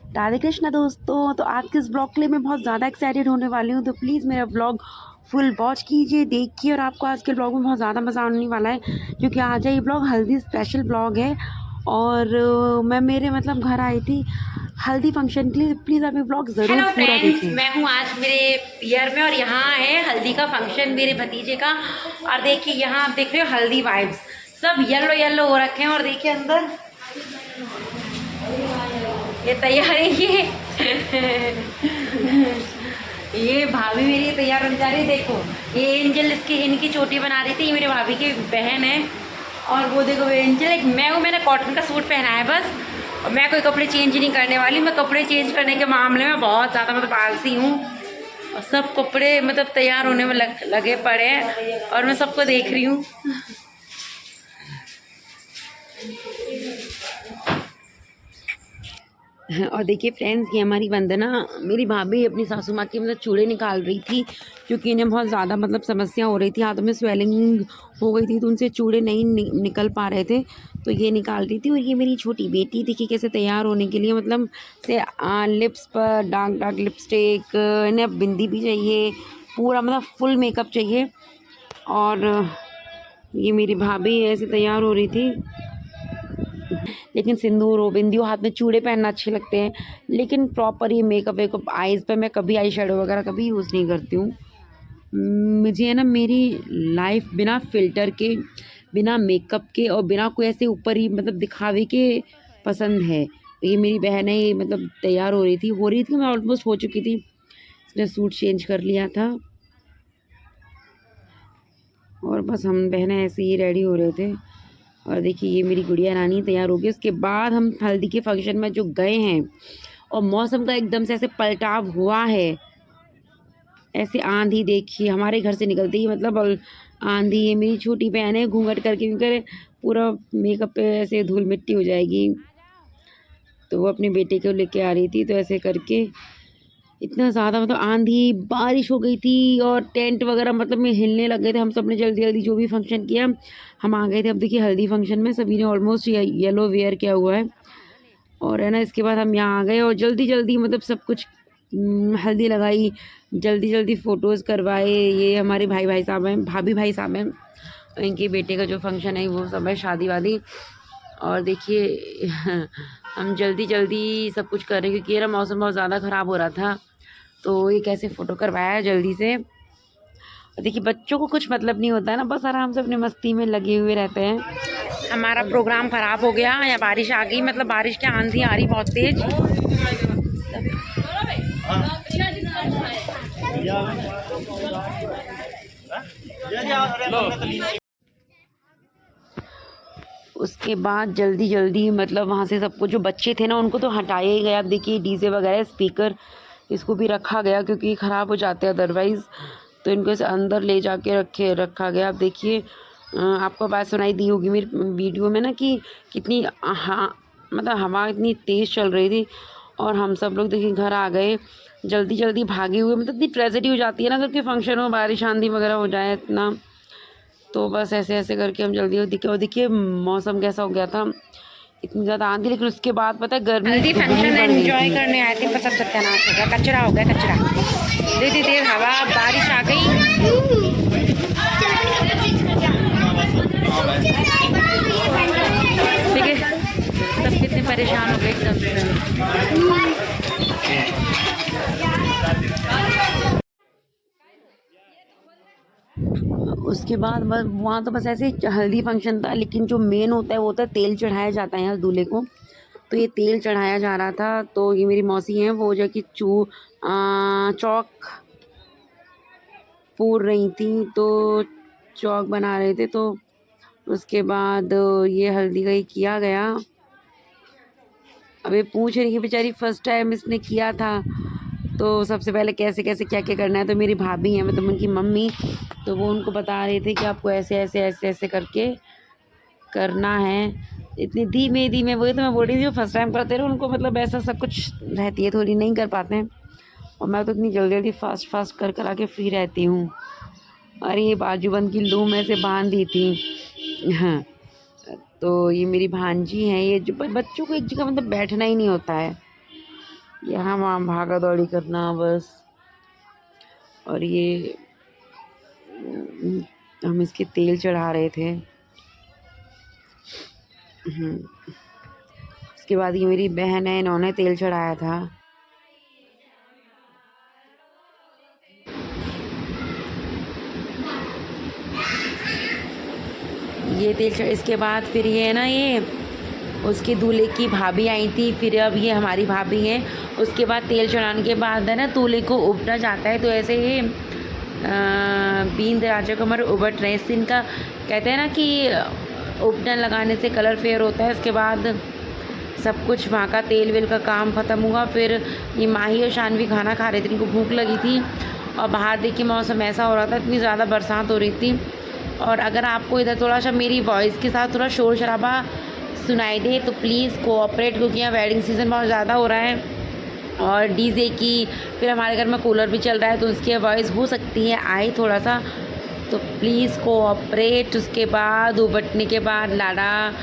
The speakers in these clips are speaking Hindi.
राधे कृष्णा दोस्तों। तो आज के इस ब्लॉग के लिए मैं बहुत ज़्यादा एक्साइटेड होने वाली हूँ, तो प्लीज़ मेरा ब्लॉग फुल वॉच कीजिए, देखिए। और आपको आज के ब्लॉग में बहुत ज़्यादा मज़ा आने वाला है, क्योंकि आज ये ब्लॉग हल्दी स्पेशल ब्लॉग है। और मैं मेरे मतलब घर आई थी हल्दी फंक्शन के लिए। प्लीज़ आप ये ब्लॉग ज़रूर हेलो पूरा फ्रेंड्स, देखें। मैं हूँ आज मेरे ईयर में और यहाँ है हल्दी का फंक्शन मेरे भतीजे का। और देखिए यहाँ आप देख रहे हो हल्दी वाइब्स सब येलो येलो हो रखे हैं। और देखिए अंदर ये तैयारी ये भाभी मेरी तैयार होने जा रही है। देखो ये एंजल इनकी चोटी बना रही थी, ये मेरे भाभी की बहन है। और वो देखो वो एंजल, एक मैं हूँ, मैंने कॉटन का सूट पहना है बस। और मैं कोई कपड़े चेंज नहीं करने वाली, मैं कपड़े चेंज करने के मामले में बहुत ज़्यादा मतलब आलसी हूँ। और सब कपड़े मतलब तैयार होने में लगे पड़े हैं और मैं सबको देख रही हूँ। और देखिए फ्रेंड्स, ये हमारी वंदना, मेरी भाभी अपनी सासू माँ की मतलब चूड़े निकाल रही थी, क्योंकि इन्हें बहुत ज़्यादा मतलब समस्या हो रही थी, हाथों में स्वेलिंग हो गई थी, तो उनसे चूड़े नहीं निकल पा रहे थे, तो ये निकाल रही थी। और ये मेरी छोटी बेटी देखिए कैसे तैयार होने के लिए मतलब से लिप्स पर डार्क डार्क लिपस्टिक, इन्हें बिंदी भी चाहिए, पूरा मतलब फुल मेकअप चाहिए। और ये मेरी भाभी ऐसे तैयार हो रही थी, लेकिन सिंदूर हो, बिंदी हो, हाथ में चूड़े पहनना अच्छे लगते हैं, लेकिन प्रॉपर ये मेकअप वेकअप आईज़ पे मैं कभी आई शेडो वगैरह कभी यूज़ नहीं करती हूँ। मुझे है ना मेरी लाइफ बिना फ़िल्टर के, बिना मेकअप के और बिना कोई ऐसे ऊपर ही मतलब दिखावे के पसंद है। ये मेरी बहन है, ये मतलब तैयार हो रही थी, मैं ऑलमोस्ट हो चुकी थी, इसने सूट चेंज कर लिया था और बस हम बहनें ऐसे ही रेडी हो रहे थे। और देखिए ये मेरी गुड़िया रानी तैयार हो गई। उसके बाद हम हल्दी के फंक्शन में जो गए हैं और मौसम का एकदम से ऐसे पलटाव हुआ है, ऐसे आंधी देखिए हमारे घर से निकलती ही मतलब आंधी। ये मेरी छोटी बहन है, घूंघट करके करे पूरा मेकअप पे ऐसे धूल मिट्टी हो जाएगी, तो वो अपने बेटे को लेके आ रही थी, तो ऐसे करके इतना ज़्यादा मतलब आंधी बारिश हो गई थी और टेंट वगैरह मतलब में हिलने लग गए थे। हम सब ने जल्दी जल्दी जो भी फंक्शन किया हम आ गए थे। अब देखिए हल्दी फंक्शन में सभी ने ऑलमोस्ट येलो वेयर किया हुआ है, और है ना इसके बाद हम यहाँ आ गए और जल्दी जल्दी मतलब सब कुछ हल्दी लगाई, जल्दी जल्दी फ़ोटोज़ करवाए। ये हमारे भाई साहब हैं, भाभी भाई साहब हैं, इनके बेटे का जो फंक्शन है वो सब है, शादी वादी। और देखिए हम जल्दी जल्दी सब कुछ कर रहे हैं, क्योंकि ये ना मौसम बहुत ज़्यादा ख़राब हो रहा था, तो ये कैसे फ़ोटो करवाया जल्दी से। और देखिए बच्चों को कुछ मतलब नहीं होता है ना, बस आराम से अपने मस्ती में लगे हुए रहते हैं। हमारा प्रोग्राम ख़राब हो गया या बारिश आ गई, मतलब बारिश की आंधी आ रही बहुत तेज़। उसके बाद जल्दी जल्दी मतलब वहाँ से सबको, जो बच्चे थे ना उनको तो हटाया ही गया। अब देखिए डीजे वगैरह स्पीकर इसको भी रखा गया, क्योंकि ख़राब हो जाते हैं अदरवाइज़, तो इनको इसे अंदर ले जाके रखा गया। अब देखिए आपको आवाज़ सुनाई दी होगी मेरी वीडियो में ना कि कितनी मतलब हवा इतनी तेज़ चल रही थी, और हम सब लोग देखिए घर आ गए जल्दी जल्दी भागे हुए। मतलब इतनी ट्रेजेडी हो जाती है ना जब कि फंक्शन हो, बारिश आंधी वगैरह हो जाए इतना, तो बस ऐसे ऐसे करके हम जल्दी दिखे। और देखिए मौसम कैसा हो गया था, इतनी ज़्यादा आंधी, लेकिन उसके बाद पता है गर्मी हल्दी दुगनी फंक्शन बढ़ गई एंजॉय थी। करने आए थे, पर सब सत्यानाश हो गया, कचरा हो गया कचरा। धीरे धीरे हवा बारिश आ गई। देखिए सब कितने परेशान हो गए एकदम से। उसके बाद बस वहाँ तो बस ऐसे ही हल्दी फंक्शन था, लेकिन जो मेन होता है वो होता है तेल चढ़ाया जाता है यहाँ दूल्हे को। तो ये तेल चढ़ाया जा रहा था, तो ये मेरी मौसी हैं, वो जो कि चौक पूर रही थी, तो चौक बना रहे थे। तो उसके बाद ये हल्दी का ही किया गया। अब ये पूछ रही कि बेचारी फर्स्ट टाइम इसने किया था, तो सबसे पहले कैसे कैसे क्या क्या करना है। तो मेरी भाभी हैं मतलब उनकी मम्मी, तो वो उनको बता रहे थे कि आपको ऐसे ऐसे ऐसे ऐसे करके करना है। इतनी धीमे धीमे, वही तो मैं बोल रही थी, जो फर्स्ट टाइम करते रहे उनको मतलब ऐसा सब कुछ रहती है, थोड़ी नहीं कर पाते हैं, और मैं तो इतनी जल्दी जल्दी फास्ट फास्ट कर करा के फ्री रहती हूँ। और ये बाजूबंद की लूम ऐसे बांध दी थी, हाँ, तो ये मेरी भांजी हैं, ये जो बच्चों को एक जगह मतलब बैठना ही नहीं होता है, यहाँ वहाँ भागा दौड़ी करना बस। और ये हम इसके तेल चढ़ा रहे थे। उसके बाद ये मेरी बहन है, इन्होंने तेल चढ़ाया था। ये तेल इसके बाद फिर ये है ना, ये उसके दूल्हे की भाभी आई थी, फिर अब ये हमारी भाभी हैं। उसके बाद तेल चढ़ाने के बाद है ना दूल्हे को उबटा जाता है, तो ऐसे ये बींद राजा कमर उबट रहे, इससे इनका कहते हैं ना कि उपटन लगाने से कलर फेयर होता है। उसके बाद सब कुछ वहाँ का तेल वेल का काम ख़त्म हुआ। फिर ये माही और शानवी खाना खा रहे थे, इनको भूख लगी थी और बाहर देखिए मौसम ऐसा हो रहा था, इतनी ज़्यादा बरसात हो रही थी। और अगर आपको इधर थोड़ा सा मेरी वॉइस के साथ थोड़ा शोर शराबा सुनाई दे तो प्लीज़ कोऑपरेट, क्योंकि यहाँ वेडिंग सीज़न बहुत ज़्यादा हो रहा है और डीजे की, फिर हमारे घर में कूलर भी चल रहा है तो उसकी वॉइस हो सकती है आए थोड़ा सा, तो प्लीज़ कोऑपरेट। उसके बाद उबटने के बाद लाडा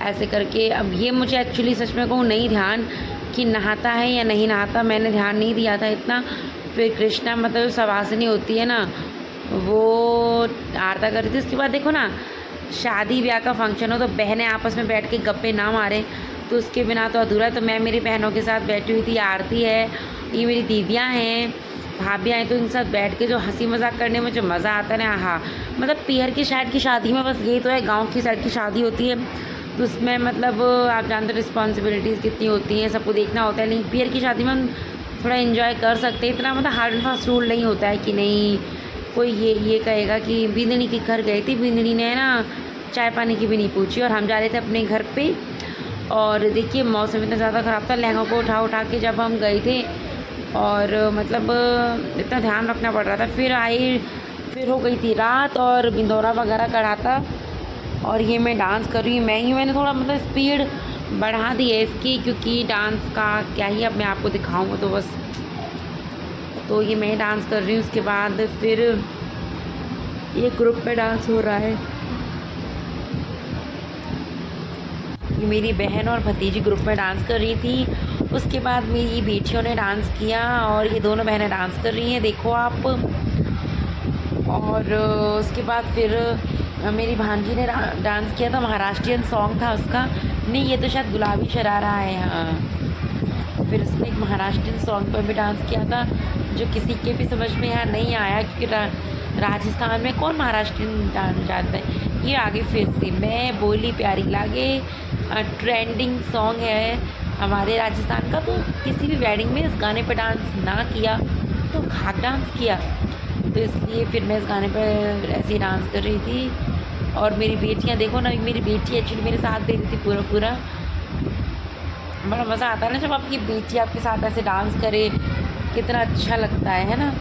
ऐसे करके, अब ये मुझे एक्चुअली सच में कहूँ नहीं ध्यान कि नहाता है या नहीं नहाता, मैंने ध्यान नहीं दिया था इतना। फिर कृष्णा मतलब सवासिनी होती है ना, वो आरता करती थी। उसके बाद देखो ना, शादी ब्याह का फंक्शन हो तो बहनें आपस में बैठ के गप्पे ना मारें तो उसके बिना तो अधूरा है। तो मैं मेरी बहनों के साथ बैठी हुई थी, आरती है, ये मेरी दीदियाँ हैं, भाभी आई, तो इनके साथ बैठ के जो हंसी मजाक करने में जो मज़ा आता है ना, हाँ मतलब पीहर की साइड की शादी में बस ये तो है, गांव की साइड की शादी होती है तो उसमें मतलब आप जानते हो रिस्पॉन्सिबिलिटीज़ कितनी होती हैं, सबको देखना होता है। लेकिन पीहर की शादी में हम थोड़ा इन्जॉय कर सकते हैं, इतना मतलब हार्ड एंड फास्ट रूल नहीं होता है कि नहीं कोई ये कहेगा कि बिंदनी के घर गई थी, बिंदनी ने ना चाय पानी की भी नहीं पूछी, और हम जा रहे थे अपने घर पे। और देखिए मौसम इतना ज़्यादा ख़राब था, लहंगों को उठा के जब हम गए थे और मतलब इतना ध्यान रखना पड़ रहा था। फिर हो गई थी रात और बिंदौरा वगैरह करा था, और ये मैं डांस कर रही हूँ। मैंने थोड़ा मतलब स्पीड बढ़ा दी है इसकी, क्योंकि डांस का क्या ही अब मैं आपको दिखाऊँ तो बस, तो ये मैं डांस कर रही हूँ। उसके बाद फिर ये ग्रुप में डांस हो रहा है, ये मेरी बहन और भतीजी ग्रुप में डांस कर रही थी। उसके बाद मेरी बेटियों ने डांस किया और ये दोनों बहनें डांस कर रही हैं, देखो आप। और उसके बाद फिर मेरी भांजी ने डांस किया था, महाराष्ट्रियन सॉन्ग था उसका, नहीं ये तो शायद गुलाबी शरारा है, हाँ। फिर उसने एक महाराष्ट्रियन सॉन्ग पर भी डांस किया था जो किसी के भी समझ में यहाँ नहीं आया, क्योंकि राजस्थान में कौन महाराष्ट्रियन डांस जानता है। ये आगे फिर से मैं बोली प्यारी लागे ट्रेंडिंग सॉन्ग है हमारे राजस्थान का, तो किसी भी वेडिंग में इस गाने पर डांस ना किया तो खाक डांस किया, तो इसलिए फिर मैं इस गाने पर ऐसे ही डांस कर रही थी। और मेरी बेटियां देखो ना, मेरी बेटी एक्चुअली मेरे साथ दे रही थी पूरा, बड़ा मज़ा आता है ना जब आपकी बेटी आपके साथ ऐसे डांस करे, कितना अच्छा लगता है ना।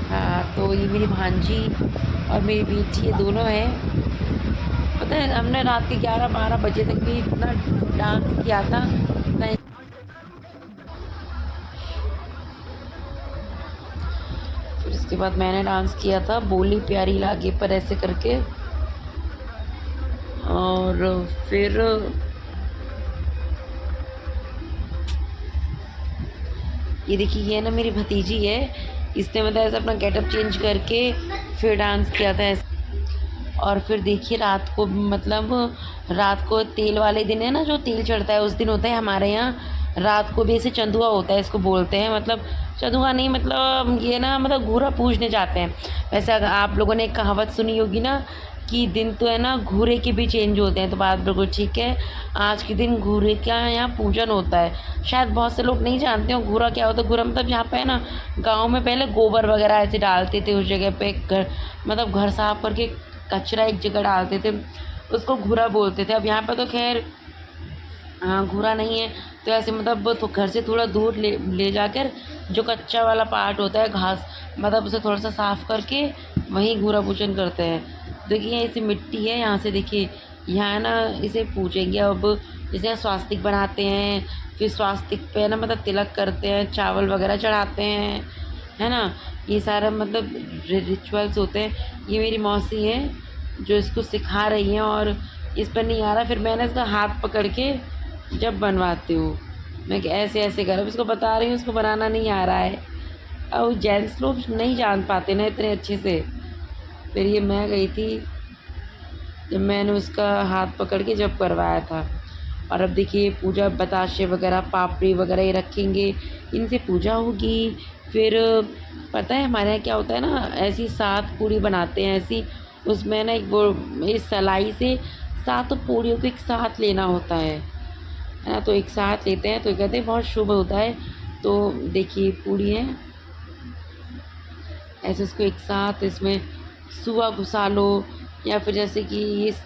हाँ, तो ये मेरी भांजी और मेरी बेटी ये दोनों हैं। पता है हमने रात के 11-12 बजे तक भी इतना डांस किया था, फिर उसके बाद मैंने डांस किया था बोली प्यारी लागे पर ऐसे करके। और फिर ये देखिए, ये ना मेरी भतीजी है, इसने मतलब ऐसा अपना गेटअप चेंज करके फिर डांस किया था ऐसे। और फिर देखिए रात को, मतलब रात को तेल वाले दिन है ना, जो तेल चढ़ता है उस दिन होता है हमारे यहाँ रात को भी ऐसे चंदुआ होता है, इसको बोलते हैं, मतलब चंदुआ नहीं, मतलब ये ना मतलब घूरा पूजने जाते हैं। वैसे अगर आप लोगों ने एक कहावत सुनी होगी ना कि दिन तो है ना घूरे के भी चेंज होते हैं, तो बात बिल्कुल ठीक है। आज के दिन घूरे का यहाँ पूजन होता है, शायद बहुत से लोग नहीं जानते हो घूरा क्या होता है। घूरा मतलब यहाँ पे है ना, गाँव में पहले गोबर वगैरह ऐसे डालते थे उस जगह पे, घर मतलब घर साफ करके कचरा एक जगह डालते थे, उसको घूरा बोलते थे। अब यहाँ पे तो खैर घूरा नहीं है, तो ऐसे मतलब तो घर से थोड़ा दूर ले जाकर जो कच्चा वाला पार्ट होता है घास, मतलब उसे थोड़ा सा साफ़ करके वहीं घूरा पूजन करते हैं। देखिए ऐसे मिट्टी है, यहाँ से देखिए यहाँ ना इसे पूजेंगे। अब जैसे स्वास्तिक बनाते हैं, फिर स्वास्तिक पे ना मतलब तिलक करते हैं, चावल वगैरह चढ़ाते हैं, है ना, ये सारा मतलब रिचुअल्स होते हैं। ये मेरी मौसी है जो इसको सिखा रही हैं, और इस पर नहीं आ रहा। फिर मैंने इसका हाथ पकड़ के जब बनवाती हूँ मैं कि ऐसे ऐसे कर, अब इसको बता रही हूँ उसको बनाना नहीं आ रहा है। अब जेंट्स लोग नहीं जान पाते ना इतने अच्छे से। फिर ये मैं गई थी जब मैंने उसका हाथ पकड़ के जब करवाया था। और अब देखिए पूजा बताशे वगैरह पापड़ी वगैरह ये रखेंगे, इनसे पूजा होगी। फिर पता है हमारे यहाँ क्या होता है ना, ऐसी 7 पूड़ी बनाते हैं ऐसी, उसमें ना एक वो इस सलाई से 7 पूड़ियों को एक साथ लेना होता है ना। तो एक साथ लेते हैं तो कहते हैं बहुत शुभ होता है। तो देखिए पूड़ी है ऐसे, इसको एक साथ इसमें सुआ घुसा लो, या फिर जैसे कि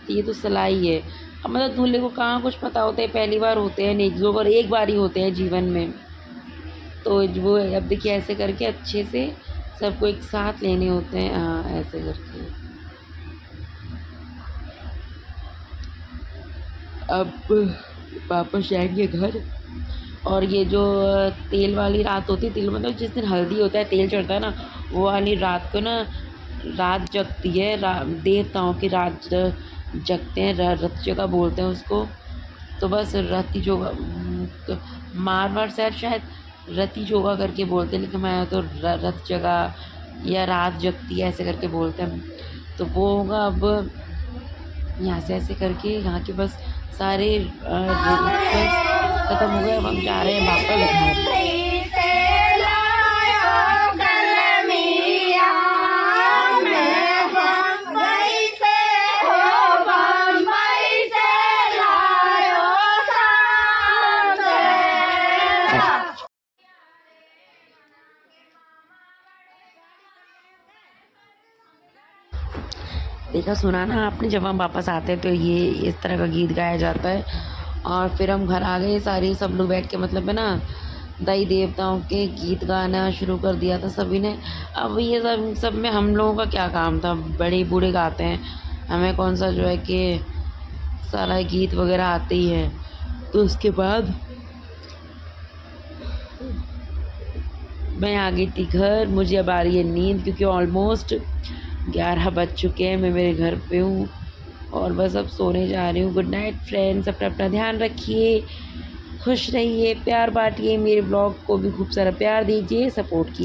ये तो सिलाई है। अब मतलब दूल्हे को कहाँ कुछ पता होता है, पहली बार होते हैं नेक जोग, और एक बार ही होते हैं जीवन में। तो वो अब देखिए ऐसे करके अच्छे से सबको एक साथ लेने होते हैं। हाँ ऐसे करके। अब वापस जाएंगे घर। और ये जो तेल वाली रात होती है, तेल मतलब जिस दिन हल्दी होता है तेल चढ़ता है ना, वो वाली रात को ना रात जगती है, देवताओं की रात जगते हैं, रथ जगह बोलते हैं उसको। तो बस रति जोगा तो मारवाड़ साइड शायद रति जोगा करके बोलते हैं, लेकिन मैं तो रथ जगह या रात जगती है ऐसे करके बोलते हैं। तो वो होगा। अब यहाँ से ऐसे करके यहाँ के बस सारे रिचुअल्स ख़त्म हो गए। अब हम जा रहे हैं वापस घर। देखा सुना ना आपने, जब हम वापस आते हैं तो ये इस तरह का गीत गाया जाता है। और फिर हम घर आ गए सारे, सब लोग बैठ के मतलब है ना दाई देवताओं के गीत गाना शुरू कर दिया था सभी ने। अब ये सब में हम लोगों का क्या काम था, बड़े बूढ़े गाते हैं, हमें कौन सा जो है कि सारा गीत वगैरह आते ही है। तो उसके बाद मैं आ गई थी घर। मुझे अब आ रही है नींद, क्योंकि ऑलमोस्ट 11 बज चुके हैं। मैं मेरे घर पे हूँ और बस अब सोने जा रही हूँ। गुड नाइट फ्रेंड्स, अपना अपना ध्यान रखिए, खुश रहिए, प्यार बांटिए, मेरे ब्लॉग को भी खूब सारा प्यार दीजिए, सपोर्ट कीजिए।